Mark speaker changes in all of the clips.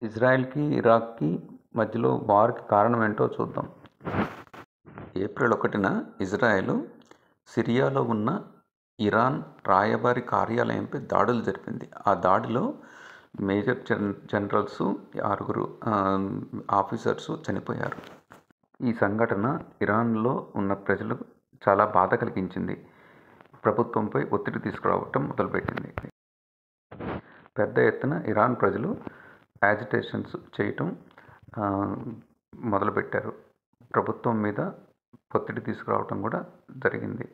Speaker 1: ఇజ్రాయెల్‌కి, ఇరాక్‌కి మధ్యలో వార్‌కి కారణం ఏంటో చూద్దాం. ఏప్రిల్ 1న ఇజ్రాయెల్ సిరియాలో ఉన్న ఇరాన్ రాయబారి కార్యాలయంపై దాడులు జరిపింది. ఆ దాడిలో మేజర్ జనరల్స్, 6 ఆఫీసర్స్ చనిపోయారు. ఈ సంఘటన ఇరాన్లో ఉన్న ప్రజలకు చాలా బాధ కలిగించింది. ప్రభుత్వంపై ఒత్తిడి తీసుకురావటం మొదలుపెట్టింది. పెద్ద ఎత్తున ఇరాన్ ప్రజలు యాజిటేషన్స్ చేయటం మొదలుపెట్టారు. ప్రభుత్వం మీద ఒత్తిడి తీసుకురావటం కూడా జరిగింది.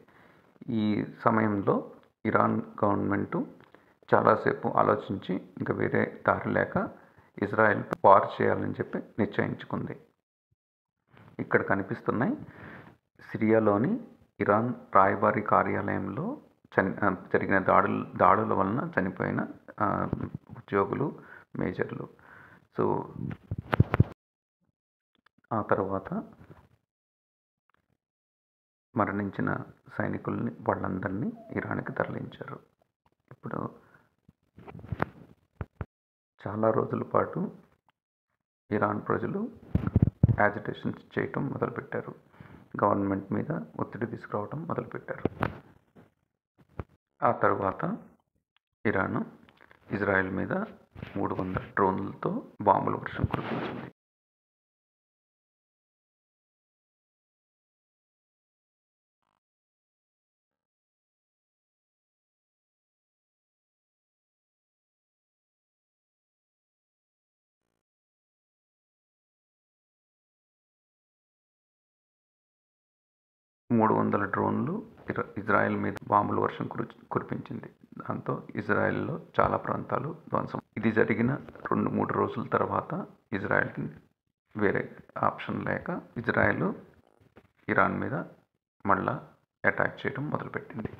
Speaker 1: ఈ సమయంలో ఇరాన్ గవర్నమెంటు చాలాసేపు ఆలోచించి ఇంకా వేరే దారి లేక ఇజ్రాయెల్ వార్ చేయాలని చెప్పి నిశ్చయించుకుంది. ఇక్కడ కనిపిస్తున్నాయి సిరియాలోని ఇరాన్ రాయబారి కార్యాలయంలో జరిగిన దాడుల వలన చనిపోయిన ఉద్యోగులు, మేజర్లు. సో ఆ తర్వాత మరణించిన సైనికుల్ని వాళ్ళందరినీ ఇరాన్కి తరలించారు. ఇప్పుడు చాలా రోజుల పాటు ఇరాన్ ప్రజలు యాజిటేషన్స్ చేయటం మొదలుపెట్టారు. గవర్నమెంట్ మీద ఒత్తిడి తీసుకురావటం మొదలుపెట్టారు. ఆ తర్వాత ఇరాన్ ఇజ్రాయెల్ మీద 300 డ్రోన్లతో బాంబుల వర్షం కురిపించింది. డ్రోన్లు ఇజ్రాయెల్ మీద బాంబుల వర్షం కురిపించింది. దాంతో ఇజ్రాయెల్లో చాలా ప్రాంతాలు ధ్వంసం. ఇది జరిగిన 2-3 రోజుల తర్వాత ఇజ్రాయెల్కి వేరే ఆప్షన్ లేక ఇజ్రాయెల్ ఇరాన్ మీద మళ్ళా అటాక్ చేయడం మొదలుపెట్టింది.